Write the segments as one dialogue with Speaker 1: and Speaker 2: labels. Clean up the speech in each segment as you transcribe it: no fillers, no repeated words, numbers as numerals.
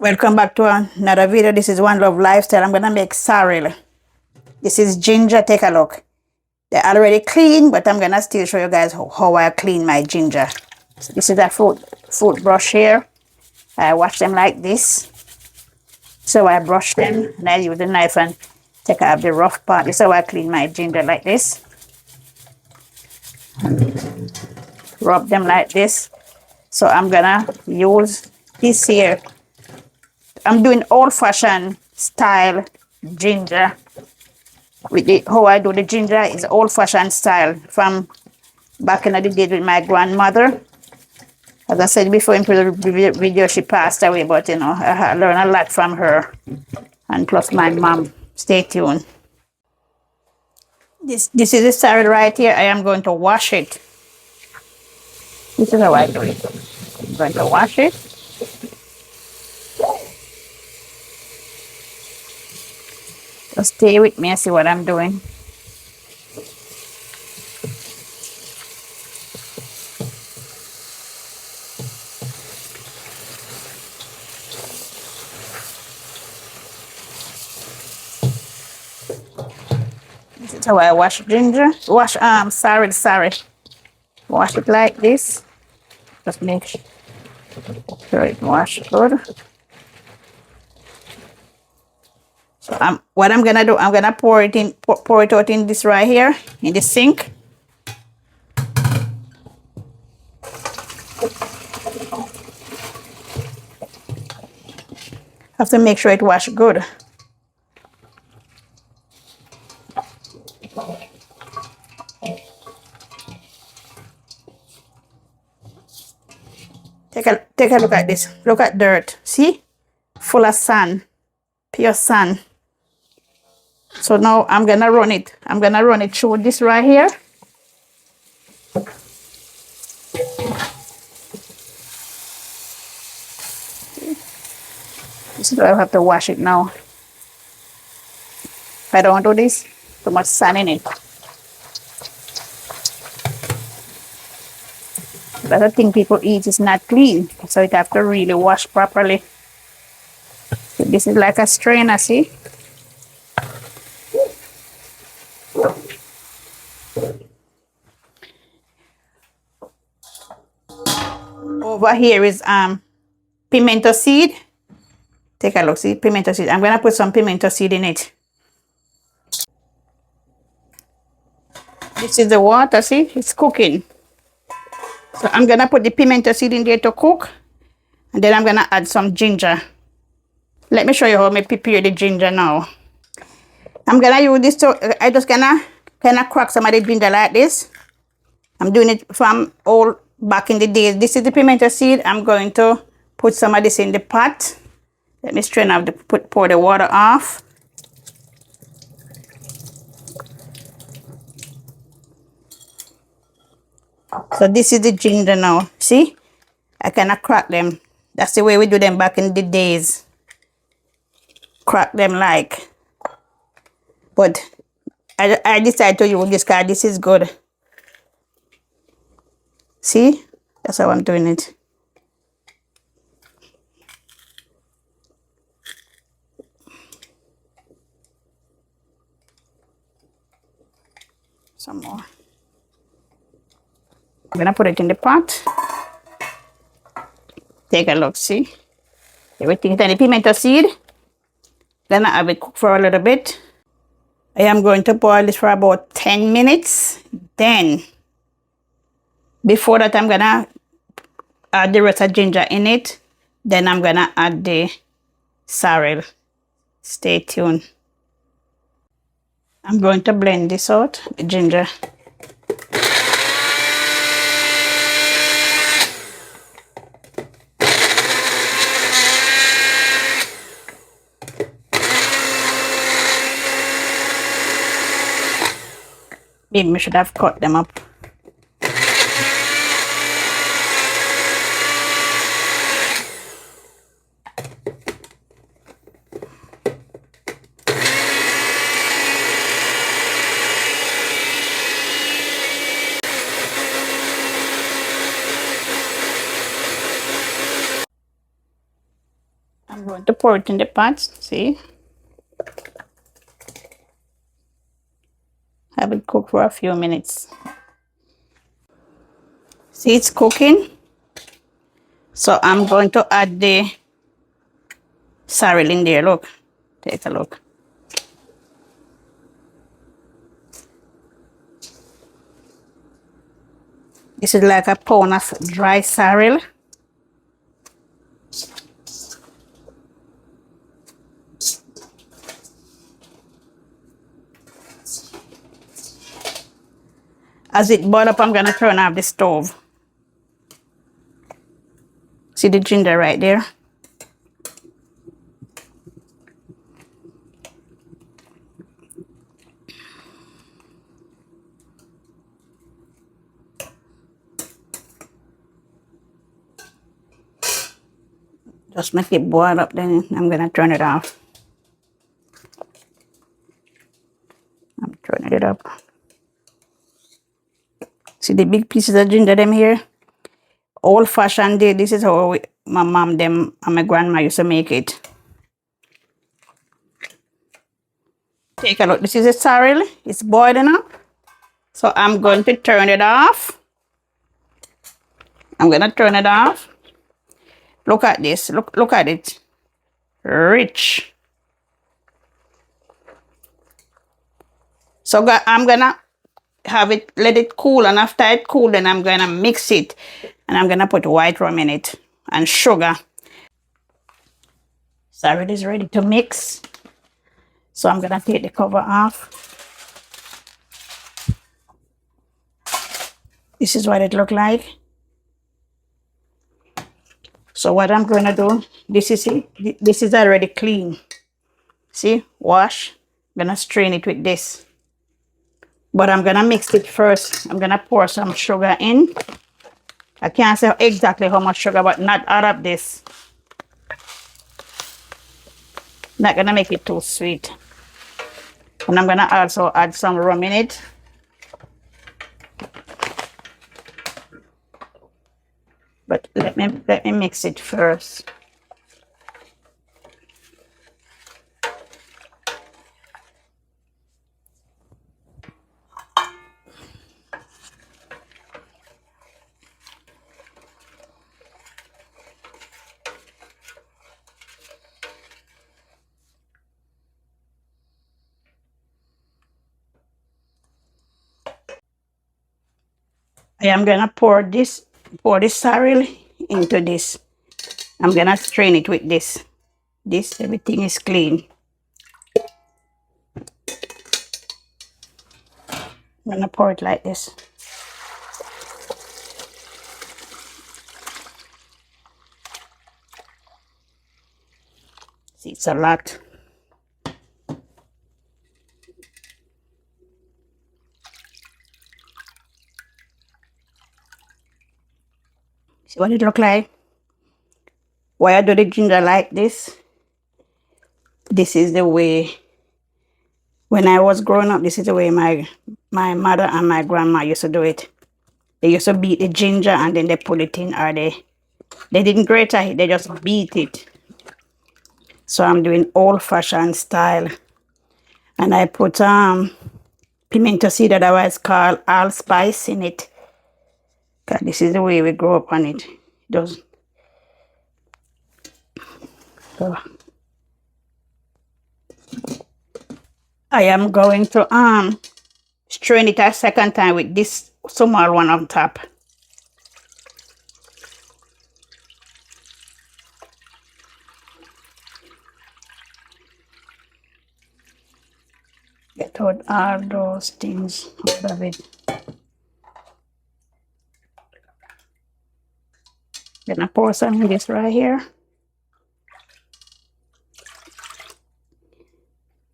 Speaker 1: Welcome back to another video. This is One Love Lifestyle. I'm gonna make sorrel. This is ginger. Take a look. They're already clean, but I'm gonna still show you guys how I clean my ginger. So this is a fruit brush here. I wash them like this. So I brush them and I use the knife and take out the rough part. This is how I clean my ginger, like this. Rub them like this. So I'm gonna use this here. I'm doing old-fashioned style ginger. How I do the ginger is old-fashioned style from back in the day with my grandmother. As I said before in the video, she passed away, but you know, I learned a lot from her and plus my mom. Stay tuned. This is the sorrel right here. I am going to wash it. This is how I do it. I'm going to wash it. Just stay with me and see what I'm doing. This is how I wash ginger. Wash sorry. Wash it like this. Just make sure it washed good. So what I'm gonna do, I'm gonna pour it out in this right here in the sink. Have to make sure it washed good. Take a look at this. Look at dirt. See? Full of sand. Pure sand. So now I'm gonna run it. I'm gonna run it through this right here. This is why I have to wash it now. If I don't do this, too much sand in it. But the thing people eat is not clean, so it have to really wash properly. So this is like a strainer, see? Over here is pimento seed. Take a look, see, pimento seed. I'm gonna put some pimento seed in it. This is the water, see, it's cooking. So I'm gonna put the pimento seed in there to cook, and then I'm gonna add some ginger. Let me show you how I prepare the ginger now. I'm gonna use this to, I just gonna crack some of the ginger like this. I'm doing it from all back in the days. This is the pimento seed. I'm going to put some of this in the pot. Let me strain off pour the water off. So this is the ginger now. See? I cannot crack them. That's the way we do them back in the days. Crack them like. But I decided to use this because this is good. See? That's how I'm doing it. Some more. I'm gonna put it in the pot. Take a look, see? Everything is in the pimento seed. Then I have it cook for a little bit. I am going to boil this for about 10 minutes. Then, before that, I'm gonna add the rest of ginger in it. Then I'm gonna add the sorrel. Stay tuned. I'm going to blend this out, the ginger. Maybe we should have cut them up. I'm going to pour it in the pot. See? Have it cook for a few minutes. See, it's cooking. So I'm going to add the sorrel in there. Look. Take a look. This is like a pound of dry sorrel. As it boils up, I'm going to turn off the stove. See the ginger right there? Just make it boil up, then I'm going to turn it off. I'm turning it up. See the big pieces of ginger them here? Old-fashioned day. This is how my mom them and my grandma used to make it. Take a look. This is a sorrel. It's boiling up. So I'm going to turn it off. I'm going to turn it off. Look at this. Look at it. Rich. So I'm going to have it, let it cool. And after it cool, then I'm going to mix it. And I'm going to put white rum in it. And sugar. Sorrel is ready to mix. So I'm going to take the cover off. This is what it look like. So what I'm going to do, this is it. This is already clean. See, wash. I'm going to strain it with this. But I'm going to mix it first. I'm going to pour some sugar in. I can't say exactly how much sugar, but not out of this. Not going to make it too sweet. And I'm going to also add some rum in it. But let me mix it first. I am gonna pour this sorrel into this. I'm gonna strain it with this. This, everything is clean. I'm gonna pour it like this. See, it's a lot. See what it look like? Why I do the ginger like this? This is the way, when I was growing up, this is the way my mother and my grandma used to do it. They used to beat the ginger and then they put it in, or they didn't grate it, they just beat it. So I'm doing old-fashioned style. And I put pimento seed, that was called allspice, in it. Cause this is the way we grow up on it. Does so I am going to strain it a second time with this small one on top. Get out all those things out of it. Gonna pour some of this right here.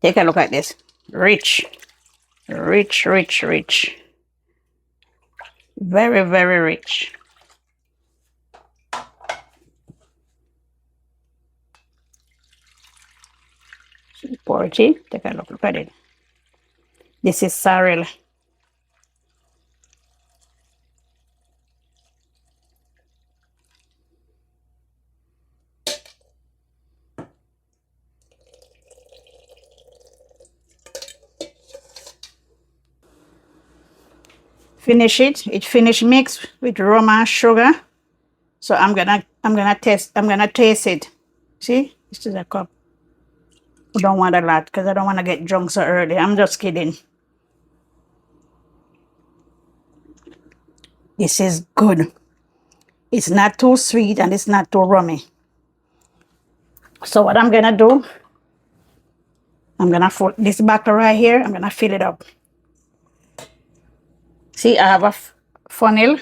Speaker 1: Take a look at this. Rich. Rich, rich, rich. Very, very rich. Pour it in. Take a look at it. This is sorrel. finish it. It finished mixed with rum and sugar. So I'm gonna taste it. See, this is a cup. I don't want a lot because I don't want to get drunk so early. I'm just kidding. This is good. It's not too sweet and it's not too rummy. So what I'm gonna do, I'm gonna put this bottle right here. I'm gonna fill it up. See, I have a funnel,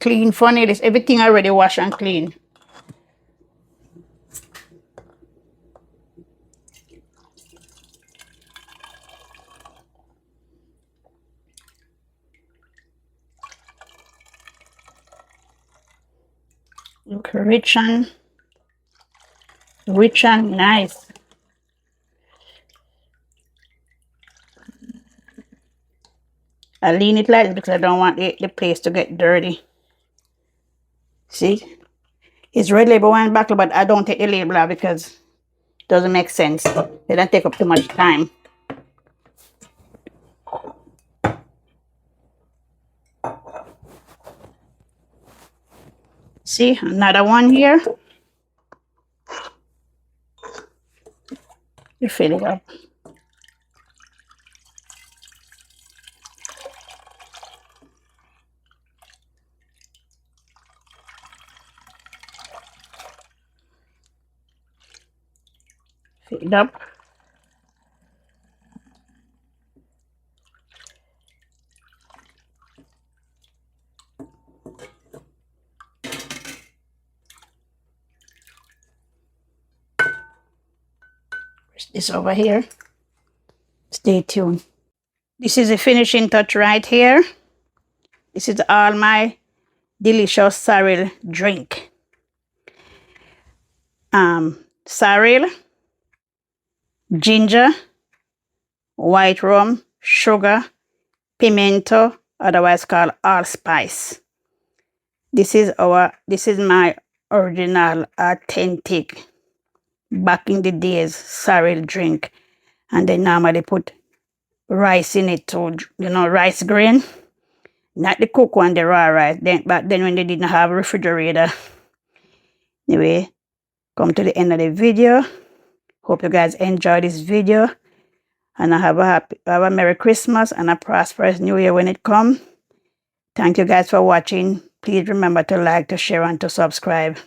Speaker 1: clean funnel. It's everything already washed and clean. Look, rich and nice. I lean it like this because I don't want the place to get dirty. See? It's red label wine bottle, but I don't take the label out because it doesn't make sense. It don't take up too much time. See, another one here. You fill it up. Fill it up. This over here. Stay tuned. This is the finishing touch right here. This is all my delicious sorrel drink. Sorrel, ginger, white rum, sugar, pimento, otherwise called allspice. This is my original, authentic, back in the days sorrel drink, and they normally put rice in it to, rice grain, not the cooked one, the raw rice. But then when they didn't have a refrigerator. Anyway, come to the end of the video. Hope you guys enjoy this video, and I have a Merry Christmas and a prosperous New Year when it comes. Thank you guys for watching. Please remember to like, to share, and to subscribe.